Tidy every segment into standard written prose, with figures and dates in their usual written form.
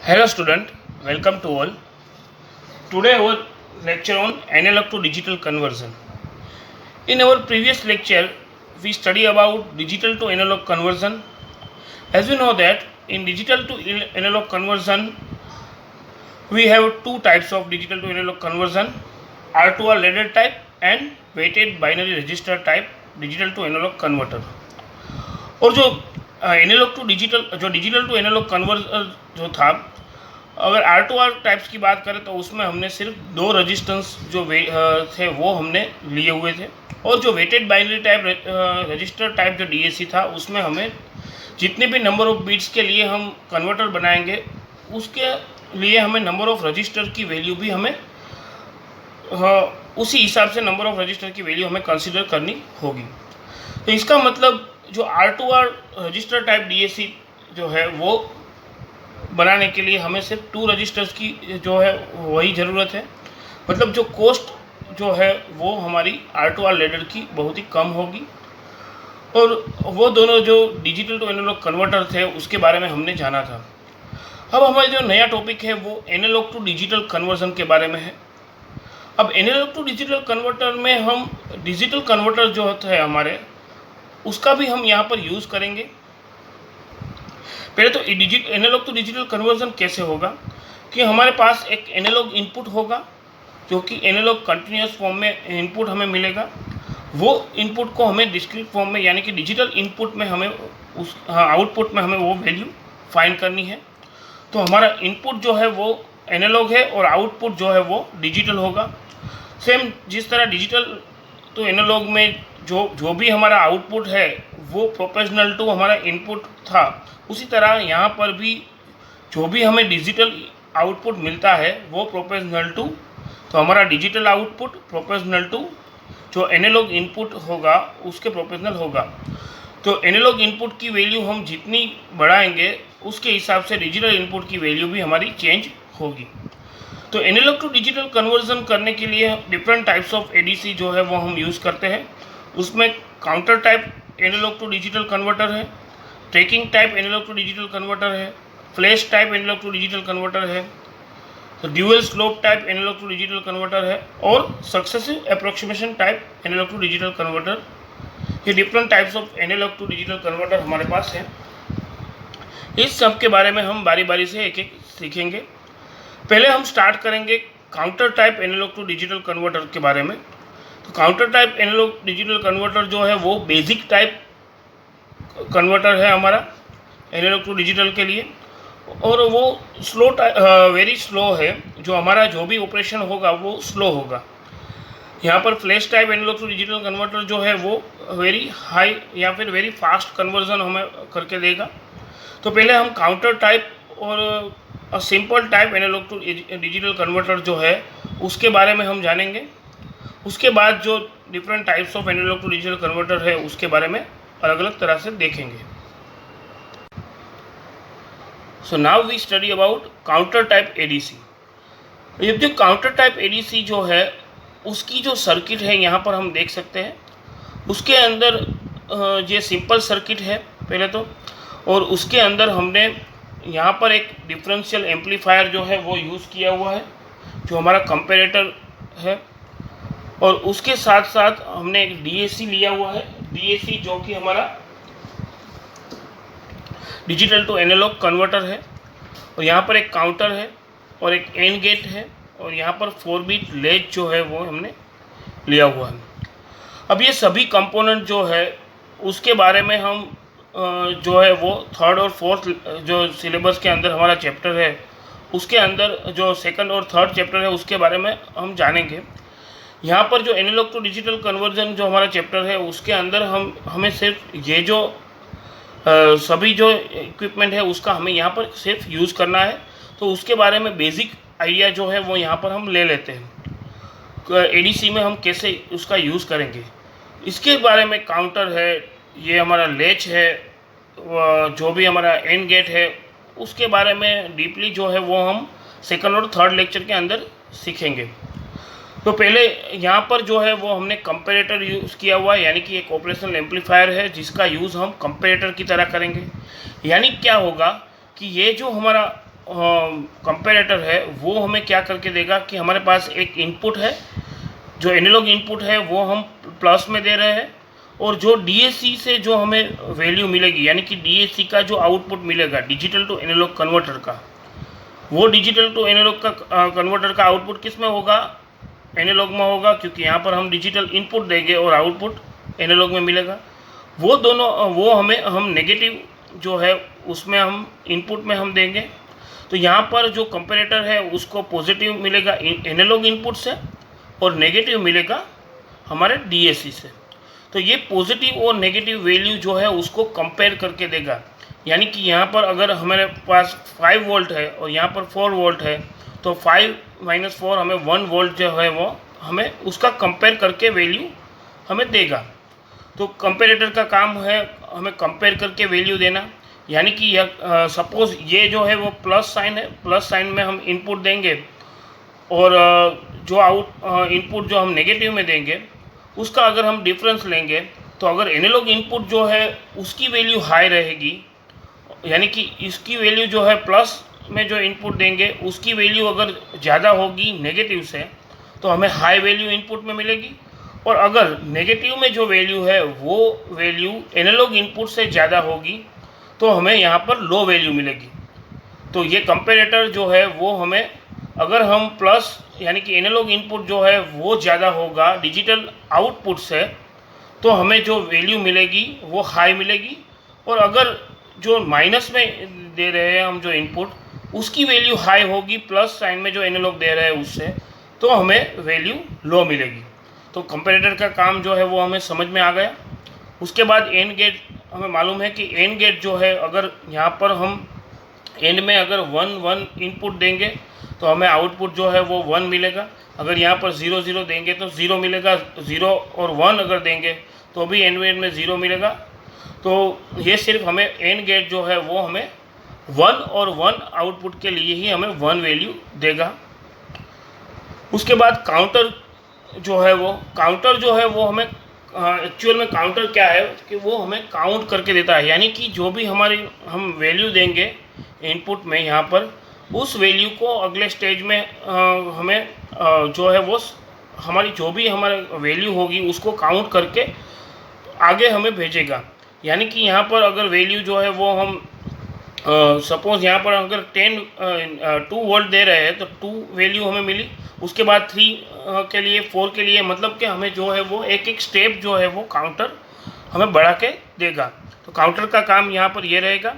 Hello student, welcome to all. Today our lecture on analog to digital conversion. In our previous lecture, we study about digital to analog conversion. As we know that in digital to analog conversion, we have two types of digital to analog conversion, R2R ladder type and weighted binary register type digital to analog converter. और जो analog to digital to analog converter जो था, अगर R2R types की बात करें तो उसमें हमने सिर्फ दो रजिस्टेंस जो थे वो हमने लिए हुए थे, और जो weighted binary type register type जो DAC था उसमें हमें जितने भी नंबर ऑफ बिट्स के लिए हम कन्वर्टर बनाएंगे उसके लिए हमें नंबर ऑफ रजिस्टर की वैल्यू भी हमें उसी हिसाब से नंबर ऑफ रजिस्टर की वैल्यू हमें कंसिडर करनी होगी। तो इसका मतलब जो R2R रजिस्टर टाइप DAC जो है वो बनाने के लिए हमें सिर्फ टू रजिस्टर्स की जो है वही ज़रूरत है। मतलब जो कॉस्ट जो है वो हमारी R2R लैडर की बहुत ही कम होगी। और वो दोनों जो डिजिटल टू एनालॉग कन्वर्टर थे उसके बारे में हमने जाना था। अब हमारा जो नया टॉपिक है वो एनालॉग टू डिजिटल कन्वर्जन के बारे में है। अब एनालॉग टू डिजिटल कन्वर्टर में हम डिजिटल कन्वर्टर जो होता है हमारे उसका भी हम यहाँ पर यूज़ करेंगे। पहले तो एनालॉग टू डिजिटल कन्वर्जन कैसे होगा कि हमारे पास एक एनालॉग इनपुट होगा जो कि एनालॉग कंटिन्यूस फॉर्म में इनपुट हमें मिलेगा। वो इनपुट को हमें डिस्क्रीट फॉर्म में यानी कि डिजिटल इनपुट में हमें आउटपुट में हमें वो वैल्यू फाइंड करनी है। तो हमारा इनपुट जो है वो एनालॉग है और आउटपुट जो है वो डिजिटल होगा। सेम जिस तरह डिजिटल तो एनालॉग में जो भी हमारा आउटपुट है वो प्रोपोर्शनल टू हमारा इनपुट था, उसी तरह यहाँ पर भी जो भी हमें डिजिटल आउटपुट मिलता है वो प्रोपोर्शनल टू, तो हमारा डिजिटल आउटपुट प्रोपोर्शनल टू जो एनालॉग इनपुट होगा उसके प्रोपोर्शनल होगा। तो एनालॉग इनपुट की वैल्यू हम जितनी बढ़ाएंगे उसके हिसाब से डिजिटल इनपुट की वैल्यू भी हमारी चेंज होगी। तो एनालॉग टू डिजिटल कन्वर्जन करने के लिए डिफरेंट टाइप्स ऑफ ADC जो है वो हम यूज़ करते हैं। उसमें counter type analogue to digital converter है, tracking type analogue to digital converter है, flash type analogue to digital converter है, तो dual slope type analogue to digital converter है, और successive approximation type analogue to digital converter. ये different types of analogue to digital converter हमारे पास है। इस सब के बारे में हम बारी बारी से एक एक सीखेंगे। पहले हम स्टार्ट करेंगे counter type analogue to digital converter के बारे में। तो counter type analog digital converter जो है वो बेसिक टाइप कन्वर्टर है हमारा एनालॉग टू डिजिटल के लिए, और वो वेरी स्लो है। जो हमारा जो भी ऑपरेशन होगा वो स्लो होगा। यहाँ पर flash type analogue to digital converter जो है वो वेरी हाई या फिर वेरी फास्ट कन्वर्जन हमें करके देगा। तो पहले हम काउंटर टाइप और simple type analogue to digital converter जो है उसके बारे में हम जानेंगे। उसके बाद जो different types of analogue to digital converter है उसके बारे में अलग अलग तरह से देखेंगे। So now we study about counter type ADC। ये जो काउंटर टाइप ADC जो है उसकी जो सर्किट है यहाँ पर हम देख सकते हैं। उसके अंदर ये सिंपल सर्किट है पहले तो, और उसके अंदर हमने यहाँ पर एक डिफरेंशियल एम्पलीफायर जो है वो यूज़ किया हुआ है जो हमारा कंपैरेटर है, और उसके साथ साथ हमने एक DAC लिया हुआ है। DAC जो कि हमारा डिजिटल टू एनालॉग कन्वर्टर है, और यहाँ पर एक काउंटर है और एक एंड गेट है, और यहाँ पर 4 बिट लेच जो है वो हमने लिया हुआ है। अब ये सभी कंपोनेंट जो है उसके बारे में हम जो है वो थर्ड और फोर्थ जो सिलेबस के अंदर हमारा चैप्टर है उसके अंदर जो सेकंड और थर्ड चैप्टर है उसके बारे में हम जानेंगे। यहाँ पर जो एनालॉग टू डिजिटल कन्वर्जन जो हमारा चैप्टर है उसके अंदर हमें सिर्फ ये जो सभी जो इक्विपमेंट है उसका हमें यहाँ पर सिर्फ यूज़ करना है। तो उसके बारे में बेसिक आइडिया जो है वो यहाँ पर हम ले लेते हैं। ADC में हम कैसे उसका यूज़ करेंगे इसके बारे में काउंटर है, ये हमारा लेच है, जो भी हमारा एंड गेट है उसके बारे में डीपली जो है वो हम सेकंड और थर्ड लेक्चर के अंदर सीखेंगे। तो पहले यहाँ पर जो है वो हमने कंपैरेटर यूज़ किया हुआ है, यानी कि एक ऑपरेशनल एम्पलीफायर है जिसका यूज़ हम कंपैरेटर की तरह करेंगे। यानी क्या होगा कि ये जो हमारा कंपैरेटर है वो हमें क्या करके देगा कि हमारे पास एक इनपुट है, जो एनालॉग इनपुट है वो हम प्लस में दे रहे हैं, और जो डीएसी से जो हमें वैल्यू मिलेगी, यानी कि डीएसी का जो आउटपुट मिलेगा डिजिटल टू एनालॉग कन्वर्टर का, वो डिजिटल टू एनालॉग का कन्वर्टर का आउटपुट किस में होगा, एनालॉग में होगा, क्योंकि यहाँ पर हम डिजिटल इनपुट देंगे और आउटपुट एनालॉग में मिलेगा। वो दोनों वो हमें हम नेगेटिव जो है उसमें हम इनपुट में हम देंगे, तो यहाँ पर जो कंपैरेटर है उसको पॉजिटिव मिलेगा एनालॉग इनपुट से और नेगेटिव मिलेगा हमारे डीएसी से। तो ये पॉजिटिव और नेगेटिव वैल्यू जो है उसको कंपेयर करके देगा, यानी कि यहाँ पर अगर हमारे पास 5 वोल्ट है और यहाँ पर 4 वोल्ट है, तो 5 - 4 हमें 1 वोल्ट जो है वो हमें उसका कंपेयर करके वैल्यू हमें देगा। तो कंपेरेटर का काम है हमें कंपेयर करके वैल्यू देना, यानी कि सपोज़ ये जो है वो प्लस साइन है, प्लस साइन में हम इनपुट देंगे और जो इनपुट जो हम नेगेटिव में देंगे उसका अगर हम डिफरेंस लेंगे, तो अगर एनालॉग इनपुट जो है उसकी वैल्यू हाई रहेगी, यानी कि इसकी वैल्यू जो है प्लस में जो इनपुट देंगे उसकी वैल्यू अगर ज़्यादा होगी नेगेटिव से, तो हमें हाई वैल्यू इनपुट में मिलेगी, और अगर नेगेटिव में जो वैल्यू है वो वैल्यू एनालॉग इनपुट से ज़्यादा होगी तो हमें यहाँ पर लो वैल्यू मिलेगी। तो ये कंपैरेटर जो है वो हमें, अगर हम प्लस यानी कि एनालॉग इनपुट जो है वो ज़्यादा होगा डिजिटल आउटपुट से, तो हमें जो वैल्यू मिलेगी वो हाई मिलेगी, और अगर जो माइनस में दे रहे हैं हम जो इनपुट उसकी वैल्यू हाई होगी प्लस साइन में जो एनालॉग दे रहे हैं उससे, तो हमें वैल्यू लो मिलेगी। तो कंपैरेटर का काम जो है वो हमें समझ में आ गया। उसके बाद एंड गेट हमें मालूम है कि एंड गेट जो है, अगर यहाँ पर हम एंड में अगर 1 इनपुट देंगे तो हमें आउटपुट जो है वो 1 मिलेगा, अगर यहाँ पर 0 0 देंगे तो 0 मिलेगा, 0 और 1 अगर देंगे तो भी एंड गेट में 0 मिलेगा। तो ये सिर्फ हमें एंड गेट जो है वो हमें 1 और 1 आउटपुट के लिए ही हमें 1 वैल्यू देगा। उसके बाद काउंटर जो है वो हमें एक्चुअल में काउंटर क्या है कि वो हमें काउंट करके देता है, यानी कि जो भी हमारी हम वैल्यू देंगे इनपुट में यहाँ पर, उस वैल्यू को अगले स्टेज में हमें जो है वो हमारी जो भी हमारी वैल्यू होगी उसको काउंट करके आगे हमें भेजेगा। यानी कि यहाँ पर अगर वैल्यू जो है वो हम सपोज़ यहाँ पर अगर 2 वोल्ट दे रहे हैं तो 2 वैल्यू हमें मिली, उसके बाद 3 के लिए, 4 के लिए, मतलब कि हमें जो है वो एक एक स्टेप जो है वो काउंटर हमें बढ़ा के देगा। तो काउंटर का काम यहाँ पर ये रहेगा,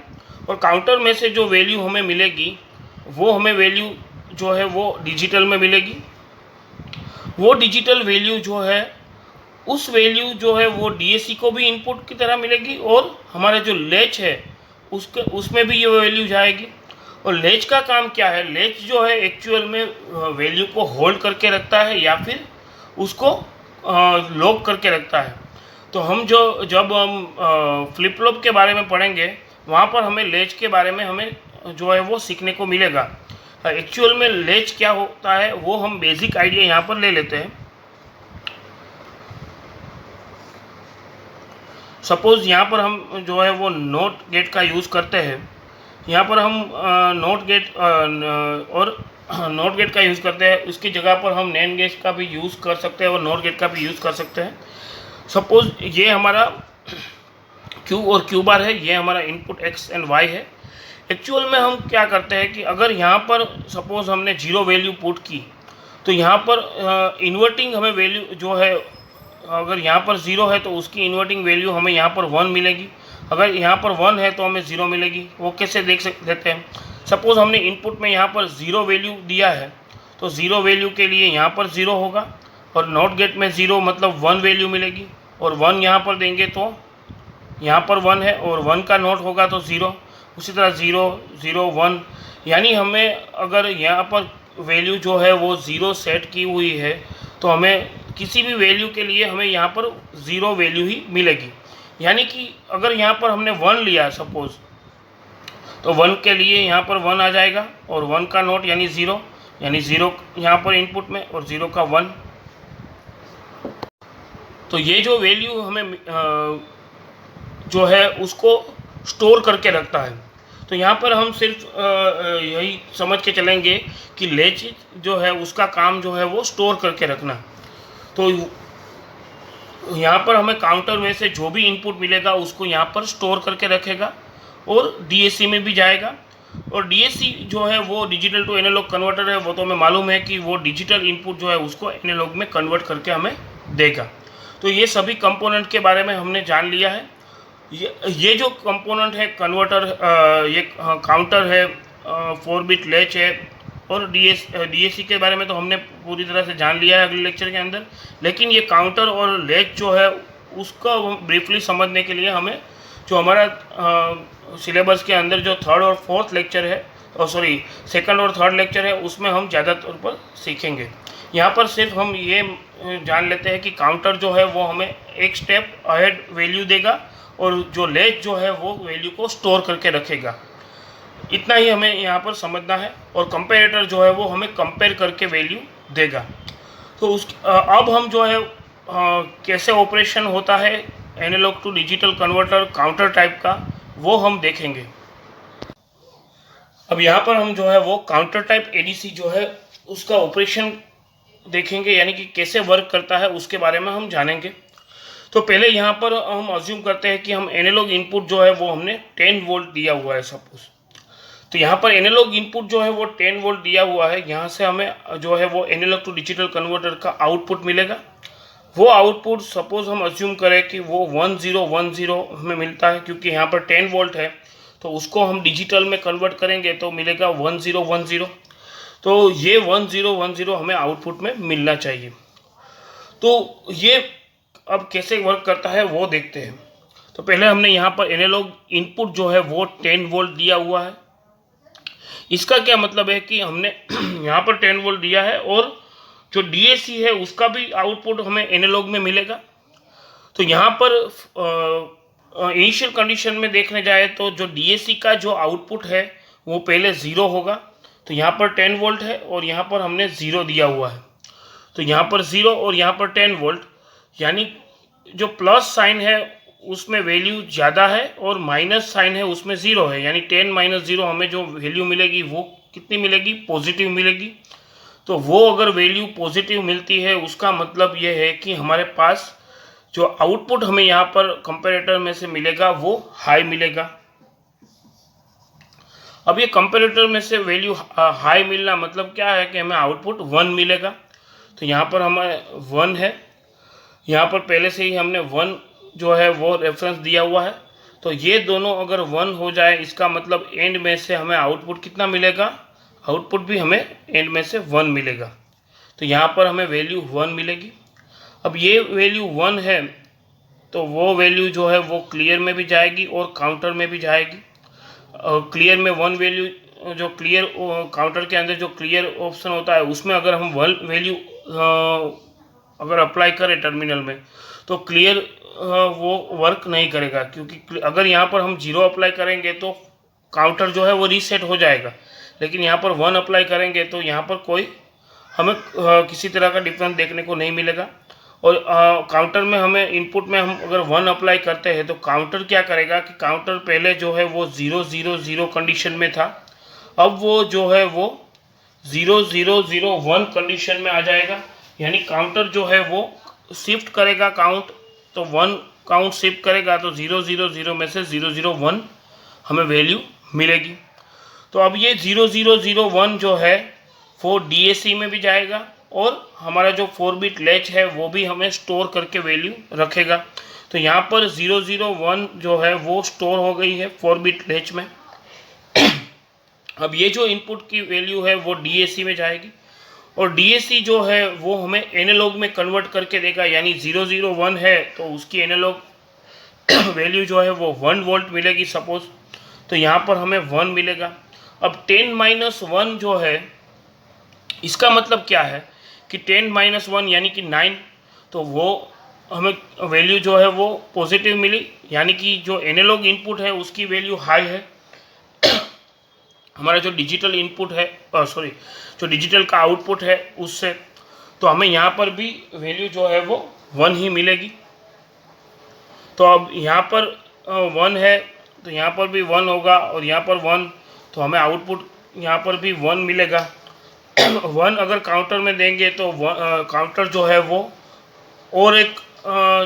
और काउंटर में से जो वैल्यू हमें मिलेगी वो हमें वैल्यू जो है वो डिजिटल में मिलेगी। वो डिजिटल वैल्यू जो है उस वैल्यू जो है वो डीएसी को भी इनपुट की तरह मिलेगी, और हमारे जो लेच है उसमें भी ये वैल्यू जाएगी। और लेच का काम क्या है, लेच जो है एक्चुअल में वैल्यू को होल्ड करके रखता है या फिर उसको लॉक करके रखता है। तो हम जब हम फ्लिप फ्लॉप के बारे में पढ़ेंगे वहाँ पर हमें लेच के बारे में हमें जो है वो सीखने को मिलेगा। एक्चुअल में लेच क्या होता है वो हम बेसिक आइडिया यहाँ पर ले लेते हैं। सपोज़ यहाँ पर हम जो है वो नोट गेट का यूज़ करते हैं, यहाँ पर हम नोट गेट और नोट गेट का यूज़ करते हैं, उसकी जगह पर हम नैंड गेट का भी यूज़ कर सकते हैं और नोट गेट का भी यूज़ कर सकते हैं। सपोज़ ये हमारा Q और Q बार है, ये हमारा इनपुट X एंड Y है। एक्चुअल में हम क्या करते हैं कि अगर यहाँ पर सपोज़ हमने 0 वैल्यू पुट की, तो यहाँ पर इन्वर्टिंग हमें वैल्यू जो है, अगर यहाँ पर 0 है तो उसकी इन्वर्टिंग वैल्यू हमें यहाँ पर 1 मिलेगी, अगर यहाँ पर 1 है तो हमें 0 मिलेगी। वो कैसे देते हैं, सपोज़ हमने इनपुट में यहाँ पर 0 वैल्यू दिया है, तो 0 वैल्यू के लिए यहाँ पर 0 होगा, और नॉट गेट में 0 मतलब 1 वैल्यू मिलेगी, और 1 यहाँ पर देंगे तो यहाँ पर 1 है, और 1 का नोट होगा तो 0, उसी तरह 0 0 1, यानी हमें अगर यहाँ पर वैल्यू जो है वो 0 सेट की हुई है तो हमें किसी भी वैल्यू के लिए हमें यहाँ पर 0 वैल्यू ही मिलेगी। यानी कि अगर यहाँ पर हमने 1 लिया सपोज़, तो 1 के लिए यहाँ पर 1 आ जाएगा, और 1 का नोट यानी 0 यहाँ पर इनपुट में, और 0 का 1। तो ये जो वैल्यू हमें जो है उसको स्टोर करके रखता है। तो यहाँ पर हम सिर्फ यही समझ के चलेंगे कि लेच जो है उसका काम जो है वो स्टोर करके रखना। तो यहाँ पर हमें काउंटर में से जो भी इनपुट मिलेगा उसको यहाँ पर स्टोर करके रखेगा और डीएसी में भी जाएगा। और डीएसी जो है वो डिजिटल टू एनालॉग कन्वर्टर है, वो तो हमें मालूम है कि वो डिजिटल इनपुट जो है उसको एनालॉग में कन्वर्ट करके हमें देगा। तो ये सभी कंपोनेंट के बारे में हमने जान लिया है। ये जो कंपोनेंट है कन्वर्टर, ये काउंटर है, 4 बिट लैच है और डीएसी के बारे में तो हमने पूरी तरह से जान लिया है अगले लेक्चर के अंदर। लेकिन ये काउंटर और लैच जो है उसको ब्रीफली समझने के लिए हमें जो हमारा सिलेबस के अंदर जो थर्ड और फोर्थ लेक्चर है, सेकंड और थर्ड लेक्चर है, उसमें हम ज़्यादा तौर पर सीखेंगे। यहाँ पर सिर्फ हम ये जान लेते हैं कि काउंटर जो है वो हमें एक स्टेप अहेड वैल्यू देगा और जो लैच जो है वो वैल्यू को स्टोर करके रखेगा। इतना ही हमें यहाँ पर समझना है। और कंपेरेटर जो है वो हमें कंपेयर करके वैल्यू देगा। तो अब हम जो है कैसे ऑपरेशन होता है analog to digital converter counter type का, वो हम देखेंगे। अब यहाँ पर हम जो है वो काउंटर टाइप एडीसी जो है उसका ऑपरेशन देखेंगे, यानी कि कैसे वर्क करता है उसके बारे में हम जानेंगे। तो पहले यहाँ पर हम अज्यूम करते हैं कि हम एनालॉग इनपुट जो है वो हमने 10 वोल्ट दिया हुआ है सपोज। तो यहाँ पर एनालॉग इनपुट जो है वो 10 वोल्ट दिया हुआ है। यहाँ से हमें जो है वो एनालॉग टू डिजिटल कन्वर्टर का आउटपुट मिलेगा। वो आउटपुट सपोज हम अज्यूम करें कि वो 1010 हमें मिलता है, क्योंकि यहाँ पर 10 वोल्ट है तो उसको हम डिजिटल में कन्वर्ट करेंगे तो मिलेगा 1010। तो ये 1010 हमें आउटपुट में मिलना चाहिए। तो ये अब कैसे वर्क करता है वो देखते हैं। तो पहले हमने यहाँ पर एनालॉग इनपुट जो है वो 10 वोल्ट दिया हुआ है। इसका क्या मतलब है कि हमने यहाँ पर 10 वोल्ट दिया है और जो डीएसी है उसका भी आउटपुट हमें एनालॉग में मिलेगा। तो यहाँ पर इनिशियल कंडीशन में देखने जाए तो जो डीएसी का जो आउटपुट है वो पहले 0 होगा। तो यहाँ पर 10 वोल्ट है और यहाँ पर हमने 0 दिया हुआ है। तो यहाँ पर 0 और यहाँ पर 10 वोल्ट, यानी जो प्लस साइन है उसमें वैल्यू ज़्यादा है और माइनस साइन है उसमें 0 है, यानी 10 - 0 हमें जो वैल्यू मिलेगी वो कितनी मिलेगी, पॉजिटिव मिलेगी। तो वो अगर वैल्यू पॉजिटिव मिलती है उसका मतलब ये है कि हमारे पास जो आउटपुट हमें यहाँ पर कंपैरेटर में से मिलेगा वो हाई मिलेगा। अब ये कंपैरेटर में से वैल्यू हाई मिलना मतलब क्या है कि हमें आउटपुट 1 मिलेगा। तो यहाँ पर हमें 1 है, यहाँ पर पहले से ही हमने 1 जो है वो रेफरेंस दिया हुआ है। तो ये दोनों अगर 1 हो जाए इसका मतलब एंड में से हमें आउटपुट कितना मिलेगा, आउटपुट भी हमें एंड में से 1 मिलेगा। तो यहाँ पर हमें वैल्यू 1 मिलेगी। अब ये वैल्यू 1 है तो वो वैल्यू जो है वो क्लियर में भी जाएगी और काउंटर में भी जाएगी। क्लियर में 1 वैल्यू, जो क्लियर काउंटर के अंदर जो क्लियर ऑप्शन होता है उसमें अगर हम 1 वैल्यू अगर अप्लाई करें टर्मिनल में तो क्लियर वो वर्क नहीं करेगा, क्योंकि अगर यहाँ पर हम 0 अप्लाई करेंगे तो काउंटर जो है वो रीसेट हो जाएगा। लेकिन यहाँ पर 1 अप्लाई करेंगे तो यहाँ पर कोई हमें किसी तरह का डिफरेंस देखने को नहीं मिलेगा। और काउंटर में हमें इनपुट में हम अगर 1 अप्लाई करते हैं तो काउंटर क्या करेगा कि काउंटर पहले जो है वो 000 कंडीशन में था, अब वो जो है वो 0001 कंडीशन में आ जाएगा। यानी काउंटर जो है वो शिफ्ट करेगा काउंट, तो 1 काउंट शिफ्ट करेगा तो 000 में से 001 हमें वैल्यू मिलेगी। तो अब ये 0001 जो है वो डीएसी में भी जाएगा और हमारा जो 4 बिट लैच है वो भी हमें स्टोर करके वैल्यू रखेगा। तो यहाँ पर 001 जो है वो स्टोर हो गई है 4 बिट लैच में। अब ये जो इनपुट की वैल्यू है वो डीएसी में जाएगी और डीएसी जो है वो हमें एनालॉग में कन्वर्ट करके देगा। यानी 001 है तो उसकी एनालॉग वैल्यू जो है वो 1 वोल्ट मिलेगी सपोज। तो यहाँ पर हमें 1 मिलेगा। अब 10 - 1 जो है इसका मतलब क्या है कि 10 - 1 यानी कि 9, तो वो हमें वैल्यू जो है वो पॉजिटिव मिली, यानी कि जो एनालॉग इनपुट है उसकी वैल्यू हाई है। हमारा जो डिजिटल इनपुट है जो डिजिटल का आउटपुट है उससे, तो हमें यहाँ पर भी वैल्यू जो है वो 1 ही मिलेगी। तो अब यहाँ पर 1 है तो यहाँ पर भी 1 होगा और यहाँ पर 1, तो हमें आउटपुट यहाँ पर भी 1 मिलेगा। 1 अगर काउंटर में देंगे तो काउंटर जो है वो और एक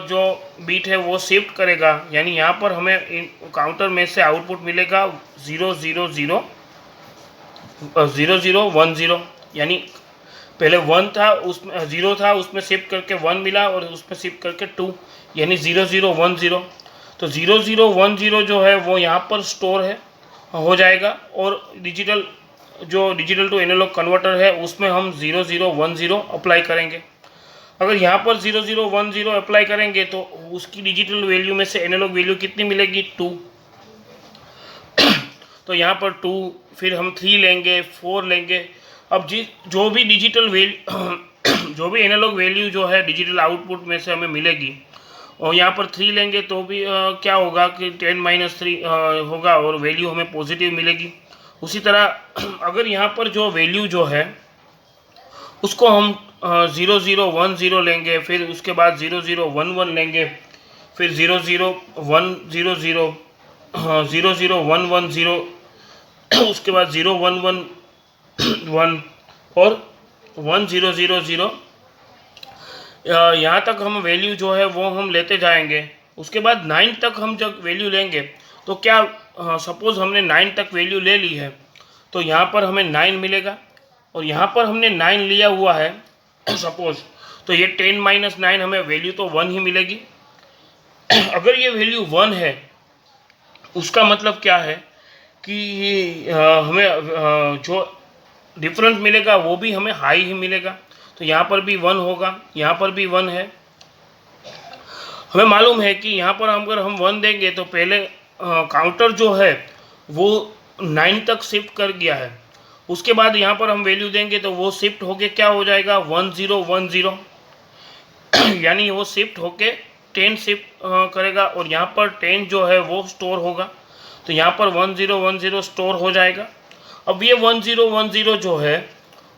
जो बीट है वो शिफ्ट करेगा, यानी यहाँ पर हमें काउंटर में से आउटपुट मिलेगा 0 0 0 0 0 1 0, यानी पहले 1 था उसमें 0 था, उसमें शिफ्ट करके 1 मिला और उसमें शिफ्ट करके 2, यानी 0 0 1 0। तो 0 0 1 0 जो है वो यहाँ पर स्टोर है हो जाएगा, और डिजिटल टू एनालॉग कन्वर्टर है उसमें हम 0 0 1 0 अप्लाई करेंगे। अगर यहाँ पर 0 0 1 0 अप्लाई करेंगे तो उसकी डिजिटल वैल्यू में से एनालॉग वैल्यू कितनी मिलेगी, 2। तो यहाँ पर 2, फिर हम 3 लेंगे, 4 लेंगे। अब जो भी डिजिटल वैल्यू जो भी एनालॉग वैल्यू जो है डिजिटल आउटपुट में से हमें मिलेगी, और यहाँ पर 3 लेंगे तो भी क्या होगा कि 10-3 होगा और वैल्यू हमें पॉजिटिव मिलेगी। उसी तरह अगर यहाँ पर जो वैल्यू जो है उसको हम 0 0 1 0 लेंगे, फिर उसके बाद 0 0 1 1 लेंगे, फिर 0 0 1 0 0 0 0 1 1 0, उसके बाद 0 1 1 1 और 1 0 0 0, यहाँ तक हम वैल्यू जो है वो हम लेते जाएंगे। उसके बाद 9 तक हम जब वैल्यू लेंगे तो क्या सपोज़ हमने 9 तक वैल्यू ले ली है, तो यहाँ पर हमें 9 मिलेगा, और यहाँ पर हमने 9 लिया हुआ है सपोज़, तो ये 10 - 9 हमें वैल्यू तो 1 ही मिलेगी। अगर ये वैल्यू 1 है उसका मतलब क्या है कि हमें जो डिफरेंस मिलेगा वो भी हमें हाई ही मिलेगा। तो यहाँ पर भी 1 होगा, यहाँ पर भी 1 है। हमें मालूम है कि यहाँ पर अगर हम 1 देंगे तो पहले काउंटर जो है वो 9 तक शिफ्ट कर गया है, उसके बाद यहाँ पर हम वैल्यू देंगे तो वो शिफ्ट होके क्या हो जाएगा 1 0 1 0, यानी वो शिफ्ट होके 10 शिफ्ट करेगा, और यहाँ पर 10 जो है वो स्टोर होगा। तो यहाँ पर 1 0 1 0 स्टोर हो जाएगा। अब ये 1 0 1 0 जो है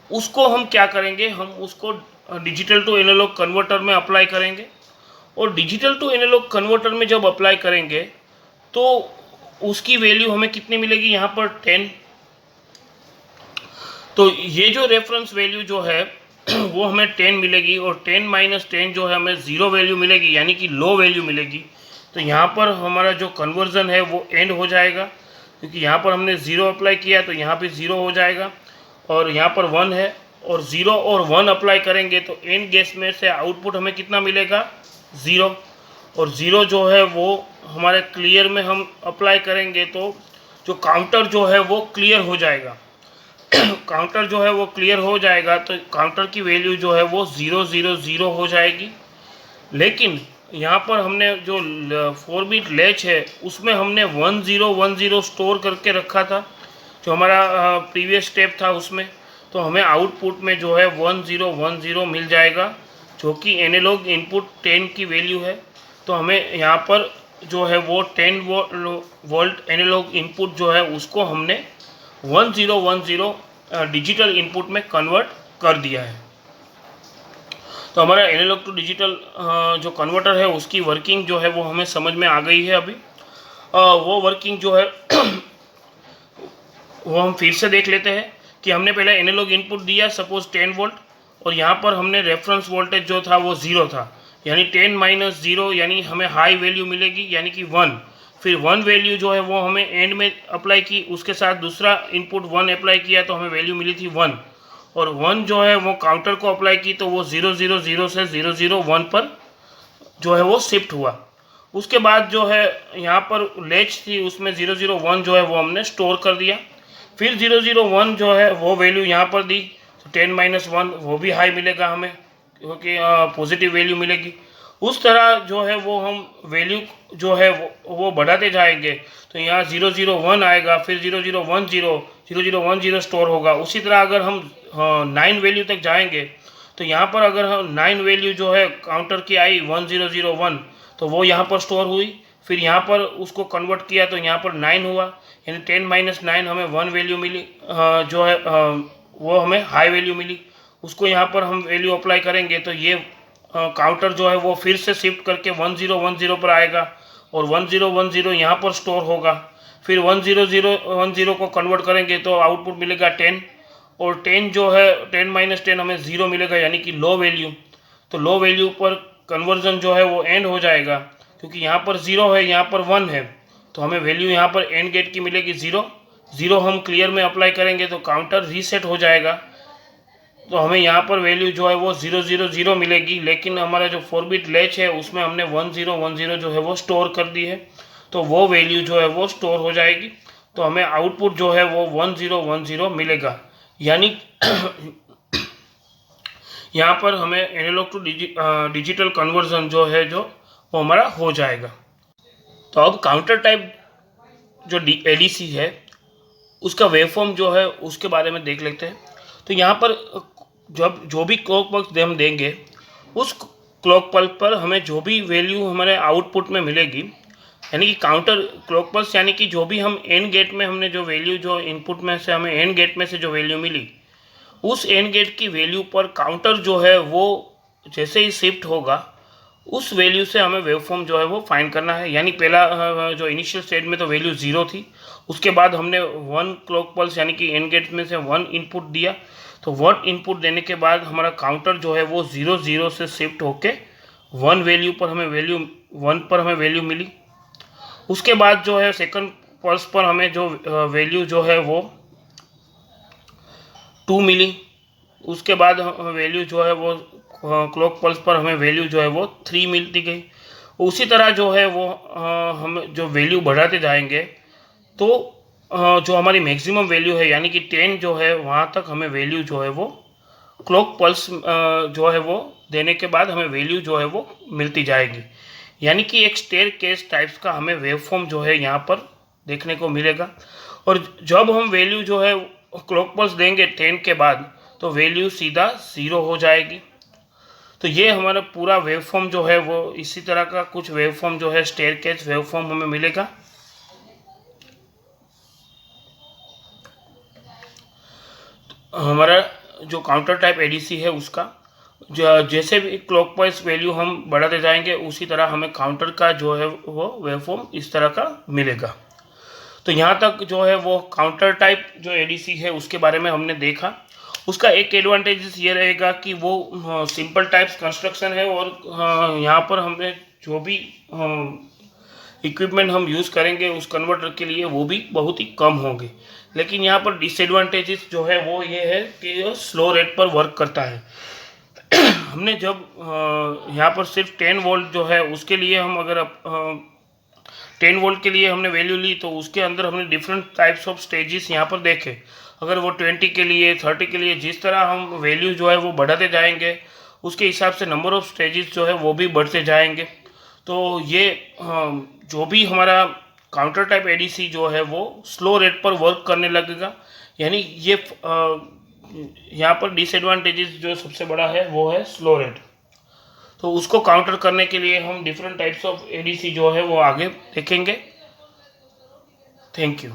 उसको हम क्या करेंगे, हम उसको डिजिटल टू एनालॉग कन्वर्टर में अप्लाई करेंगे, और डिजिटल टू एनालॉग कन्वर्टर में जब अप्लाई करेंगे तो उसकी वैल्यू हमें कितनी मिलेगी, यहाँ पर 10। तो ये जो रेफरेंस वैल्यू जो है वो हमें 10 मिलेगी, और 10 - 10 जो है हमें 0 वैल्यू मिलेगी, यानी कि लो वैल्यू मिलेगी। तो यहाँ पर हमारा जो कन्वर्जन है वो एंड हो जाएगा, क्योंकि यहाँ पर हमने 0 अप्लाई किया तो यहाँ पे 0 हो जाएगा, और यहाँ पर 1 है, और 0 और 1 अप्लाई करेंगे तो एंड गेस में से आउटपुट हमें कितना मिलेगा, 0। और 0 जो है वो हमारे क्लियर में हम अप्लाई करेंगे तो जो काउंटर जो है वो क्लियर हो जाएगा। काउंटर जो है वो क्लियर हो जाएगा तो काउंटर की वैल्यू जो है वो 0 0 0 हो जाएगी। लेकिन यहाँ पर हमने जो 4 बिट लैच है उसमें हमने 1 0 1 0 स्टोर करके रखा था, जो हमारा प्रीवियस स्टेप था उसमें। तो हमें आउटपुट में जो है 1 0 1 0 मिल जाएगा, जो कि एनालॉग इनपुट 10 की वैल्यू है। तो हमें यहाँ पर जो है वो 10 वोल्ट एनालॉग इनपुट जो है उसको हमने 1 0 1 0 डिजिटल इनपुट में कन्वर्ट कर दिया है। तो हमारा एनालॉग टू डिजिटल जो कन्वर्टर है उसकी वर्किंग जो है वो हमें समझ में आ गई है। अभी वो वर्किंग जो है वो हम फिर से देख लेते हैं कि हमने पहले एनालॉग इनपुट दिया सपोज 10 वोल्ट, और यहाँ पर हमने रेफरेंस वोल्टेज जो था वो 0 था, यानी 10 - 0 यानी हमें हाई वैल्यू मिलेगी, यानी कि 1। फिर 1 वैल्यू जो है वो हमें एंड में अप्लाई की, उसके साथ दूसरा इनपुट 1 अप्लाई किया तो हमें वैल्यू मिली थी 1, और 1 जो है वो काउंटर को अप्लाई की तो वो 0 0 0 से 0 0 1 पर जो है वो शिफ्ट हुआ। उसके बाद जो है यहाँ पर लेच थी उसमें 0 0 1 जो है वो हमने स्टोर कर दिया। फिर 0 0 1 जो है वो वैल्यू यहाँ पर दी, तो 10 - 1 वो भी हाई मिलेगा हमें, क्योंकि पॉजिटिव वैल्यू मिलेगी। उस तरह जो है वो हम वैल्यू जो है वो बढ़ाते जाएंगे। तो यहाँ 0 0 1 आएगा, फिर 0 0 1 0 0 0 1 0 स्टोर होगा। उसी तरह अगर हम 9 वैल्यू तक जाएंगे तो यहाँ पर अगर हम 9 वैल्यू जो है काउंटर की आई 1 0 0 1, तो वो यहाँ पर स्टोर हुई। फिर यहाँ पर उसको कन्वर्ट किया तो यहाँ पर 9 हुआ, यानी 10 - 9 हमें 1 वैल्यू मिली, जो है वो हमें हाई वैल्यू मिली। उसको यहाँ पर हम वैल्यू अप्लाई करेंगे तो ये काउंटर जो है वो फिर से शिफ्ट करके 1 0 1 0 पर आएगा, और 1010 यहाँ पर स्टोर होगा। फिर 10010 को कन्वर्ट करेंगे तो आउटपुट मिलेगा 10, और 10 जो है 10 माइनस 10 हमें 0 मिलेगा, यानी कि लो वैल्यू। तो लो वैल्यू पर कन्वर्जन जो है वो एंड हो जाएगा, क्योंकि यहाँ पर 0 है, यहाँ पर 1 है, तो हमें वैल्यू यहाँ पर एंड गेट की मिलेगी 0। 0 हम क्लियर में अप्लाई करेंगे तो काउंटर रीसेट हो जाएगा, तो हमें यहाँ पर वैल्यू जो है वो 000 मिलेगी। लेकिन हमारा जो 4 बिट लैच है उसमें हमने 1010 जो है वो स्टोर कर दी है, तो वो वैल्यू जो है वो स्टोर हो जाएगी, तो हमें आउटपुट जो है वो 1010 मिलेगा। यानी यहाँ पर हमें एनालॉग टू डिजिटल कन्वर्जन जो है जो वो हमारा हो जाएगा। तो अब काउंटर टाइप जो एडीसी है उसका वेवफॉर्म जो है उसके बारे में देख लेते हैं। तो यहाँ पर जब जो भी क्लॉक पल्स हम देंगे, उस क्लॉक पल्स पर हमें जो भी वैल्यू हमारे आउटपुट में मिलेगी, यानी कि काउंटर क्लॉक पल्स, यानी कि जो भी हम एंड गेट में हमने जो वैल्यू जो इनपुट में से हमें एंड गेट में से जो वैल्यू मिली, उस एंड गेट की वैल्यू पर काउंटर जो है वो जैसे ही शिफ्ट होगा उस वैल्यू से हमें वेवफॉर्म जो है वो फाइंड करना है। यानी पहला जो इनिशियल स्टेट में तो वैल्यू 0 थी, उसके बाद हमने 1 क्लॉक पल्स यानी कि एंड गेट में से 1 इनपुट दिया, तो 1 इनपुट देने के बाद हमारा काउंटर जो है वो 0 से शिफ्ट होके 1 वैल्यू पर हमें वैल्यू मिली। उसके बाद जो है सेकंड पल्स पर हमें जो वैल्यू जो है वो 2 मिली। उसके बाद वैल्यू जो है वो क्लॉक पल्स पर हमें वैल्यू जो है वो 3 मिलती गई। उसी तरह जो है वो हम जो वैल्यू बढ़ाते जाएंगे तो जो हमारी मैक्सिमम वैल्यू है यानी कि 10 जो है वहाँ तक हमें वैल्यू जो है वो क्लॉक पल्स जो है वो देने के बाद हमें वैल्यू जो है वो मिलती जाएगी। यानी कि एक स्टेयरकेस टाइप्स का हमें वेवफॉर्म जो है यहाँ पर देखने को मिलेगा। और जब हम वैल्यू जो है क्लॉक पल्स देंगे 10 के बाद तो वैल्यू सीधा 0 हो जाएगी। तो ये हमारा पूरा वेवफॉर्म जो है वो इसी तरह का कुछ वेवफॉर्म जो है स्टेयरकेस वेवफॉर्म हमें मिलेगा। हमारा जो काउंटर टाइप एडीसी है उसका जैसे भी क्लॉक वाइज वैल्यू हम बढ़ाते जाएंगे उसी तरह हमें काउंटर का जो है वो वेवफॉर्म इस तरह का मिलेगा। तो यहाँ तक जो है वो काउंटर टाइप जो एडीसी है उसके बारे में हमने देखा। उसका एक एडवांटेज ये रहेगा कि वो सिंपल टाइप्स कंस्ट्रक्शन है और यहाँ पर हमें जो भी इक्विपमेंट हम यूज़ करेंगे उस कन्वर्टर के लिए वो भी बहुत ही कम होंगे। लेकिन यहाँ पर डिसएडवांटेजेस जो है वो ये है कि स्लो रेट पर वर्क करता है। हमने जब यहाँ पर सिर्फ 10 वोल्ट जो है उसके लिए हम अगर 10 वोल्ट के लिए हमने वैल्यू ली तो उसके अंदर हमने डिफरेंट टाइप्स ऑफ स्टेजेस यहाँ पर देखे। अगर वो 20 के लिए 30 के लिए जिस तरह हम वैल्यू जो है वो बढ़ाते जाएंगे उसके हिसाब से नंबर ऑफ स्टेजेस जो है वो भी बढ़ते जाएंगे। तो ये जो भी हमारा काउंटर टाइप एडीसी जो है वो स्लो रेट पर वर्क करने लगेगा। यानी ये यहाँ पर डिसएडवांटेजेस जो सबसे बड़ा है वो है स्लो रेट। तो उसको काउंटर करने के लिए हम डिफरेंट टाइप्स ऑफ एडीसी जो है वो आगे देखेंगे। Thank you.